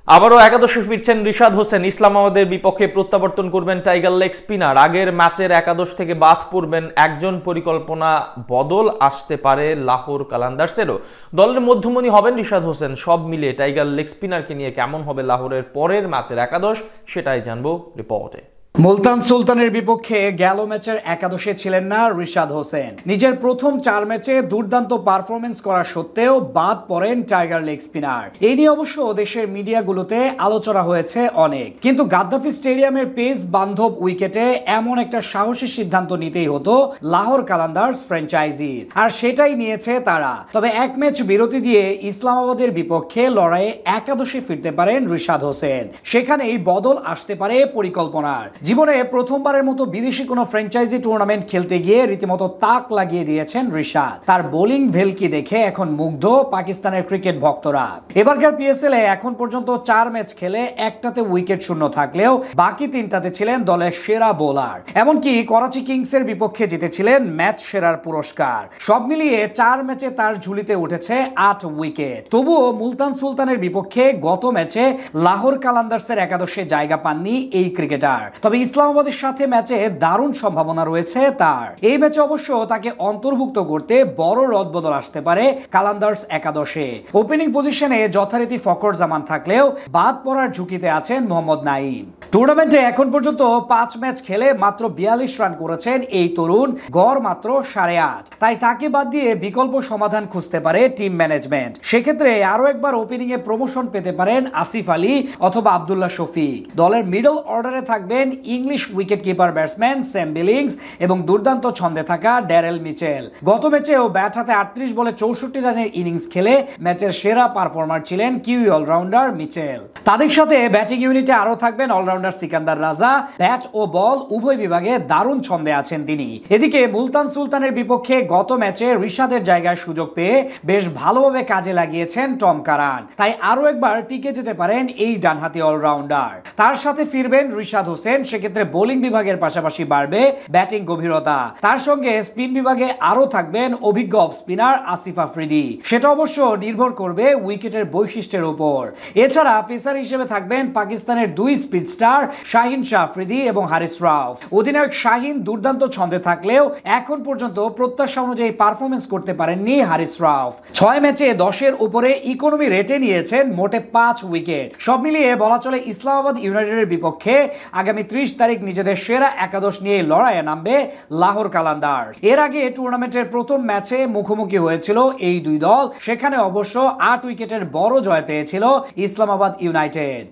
আবারও একাদশে ফিরছেন রিশাদ হোসেন। ইসলামাবাদের বিপক্ষে প্রত্যাবর্তন করবেন টাইগার লেগ স্পিনার। আগের ম্যাচের একাদশ থেকে বাদ পড়বেন একজন। পরিকল্পনা বদল আসতে পারে লাহোর কালান্দার্সেরও। দলের মধ্যমণি হবেন রিশাদ হোসেন। সব মিলিয়ে টাইগার লেগ স্পিনারকে নিয়ে কেমন হবে লাহোরের পরের ম্যাচের একাদশ, সেটাই জানবো রিপোর্টে। মুলতান সুলতানের বিপক্ষে গেল ম্যাচের একাদশে ছিলেন না রিশাদ হোসেন। নিজের প্রথম 4 ম্যাচে দুর্দান্ত পারফরমেন্স করা সত্ত্বেও বাদ পড়েন টাইগার লেগ স্পিনার। এই নিয়ে অবশ্য দেশের মিডিয়াগুলোতে আলোচনা হয়েছে অনেক, কিন্তু গাদ্দাফি স্টেডিয়ামের পেস বান্ধব উইকেটে এমন একটা সাহসী সিদ্ধান্ত নিতেই হতো লাহোর কালান্দার্স ফ্র্যাঞ্চাইজির, আর সেটাই নিয়েছে তারা। তবে এক ম্যাচ বিরতি দিয়ে ইসলামাবাদের বিপক্ষে লড়াইয়ে একাদশে ফিরতে পারেন রিশাদ হোসেন। সেখানেই বদল আসতে পারে পরিকল্পনার। জীবনে প্রথমবারের মতো বিদেশি কোনো ফ্র্যাঞ্চাইজি টুর্নামেন্ট খেলতে গিয়ে রীতিমতো তাক লাগিয়ে দিয়েছেন রিশাদ। তার বোলিং ভেলকি দেখে এখন মুগ্ধ পাকিস্তানের ক্রিকেট ভক্তরা। এবারকার পিএসএল এ এখন পর্যন্ত 4 ম্যাচ খেলে একটাতে উইকেট শূন্য থাকলেও বাকি 3টাতে ছিলেন দলের সেরা বোলার। এমনকি করাচি কিংসের বিপক্ষে জিতেছিলেন ম্যাচ সেরার পুরস্কার। সব মিলিয়ে 4 ম্যাচে তার ঝুলিতে উঠেছে 8 উইকেট। তবুও মুলতান সুলতানের বিপক্ষে গত ম্যাচে লাহোর কালান্দার্সের একাদশে জায়গা পাননি এই ক্রিকেটার। তবে ইসলামাবাদের সাথে ম্যাচে দারুণ সম্ভাবনা রয়েছে তার। এই ম্যাচে অবশ্য তাকে অন্তর্ভুক্ত করতে বড় রদবদল আসতে পারে কালান্দার্স একাদশে। ওপেনিং পজিশনে যথারীতি ফকর জামান থাকলেও বাদ পড়ার ঝুঁকিতে আছেন মোহাম্মদ নাঈম। টুর্নামেন্টে এখন পর্যন্ত 5 ম্যাচ খেলে মাত্র 42 রান করেছেন এই তরুণ, গড় মাত্র 8.5। তাই তাকে বাদ দিয়ে বিকল্প সমাধান খুঁজতে পারে টিম ম্যানেজমেন্ট। সেক্ষেত্রে আরো একবার ওপেনিং এ প্রমোশন পেতে পারেন আসিফ আলী অথবা আব্দুল্লাহ শফিক। দলের মিডল অর্ডারে থাকবেন English wicket keeper batsman Sam billings এবং দুর্দান্ত ছন্দে থাকা ড্যারেল মিচেল। গত ম্যাচেও ব্যাট হাতে 38 বলে 64 রানের ইনিংস খেলে ম্যাচের সেরা পারফর্মার ছিলেন কিউই অলরাউন্ডার মিচেল। তাদের সাথে ব্যাটিং ইউনিটে আরো থাকবেন অলরাউন্ডার সিকান্দার রাজা। ব্যাট ও বল উভয় বিভাগে দারুণ ছন্দে আছেন তিনি। এদিকে মুলতান সুলতানের বিপক্ষে গত ম্যাচে রিশাদের জায়গায় সুযোগ পেয়ে বেশ ভালোভাবে কাজে লাগিয়েছেন টম কারান। তাই আরো একবার টিকে যেতে পারেন এই ডানহাতি অলরাউন্ডার। তার সাথে ফিরবেন রিশাদ হোসেন। সেক্ষেত্রে বোলিং বিভাগের পাশাপাশি বাড়বে ব্যাটিং গভীরতা। তার সঙ্গে স্পিন বিভাগে আরো থাকবেন অভিজ্ঞ অফ স্পিনার আসিফ আফ্রিদি। সেটা অবশ্য নির্ভর করবে উইকেটের বৈশিষ্ট্যের উপর। এছাড়া পেসার হিসেবে থাকবেন পাকিস্তানের 2 স্পিড স্টার শাহিন শাহ আফ্রিদি এবং হারিস রাউফ। অধিনায়ক শাহিন দুর্দান্ত ছন্দে থাকলেও এখন পর্যন্ত প্রত্যাশা অনুযায়ী পারফরমেন্স করতে পারেননি হারিস রাউফ। 6 ম্যাচে 10-এর উপরে ইকোনমি রেটে নিয়েছেন মোটে 5 উইকেট। সব মিলিয়ে বলা চলে ইসলামাবাদ ইউনাইটেডের বিপক্ষে আগামী 30 তারিখ নিজেদের সেরা একাদশ নিয়ে লড়াইয়ে নামবে লাহোর কালান্দার্স। এর আগে টুর্নামেন্টের প্রথম ম্যাচে মুখোমুখি হয়েছিল এই দুই দল। সেখানে অবশ্য 8 উইকেটের বড় জয় পেয়েছিল ইসলামাবাদ ইউনাইটেড।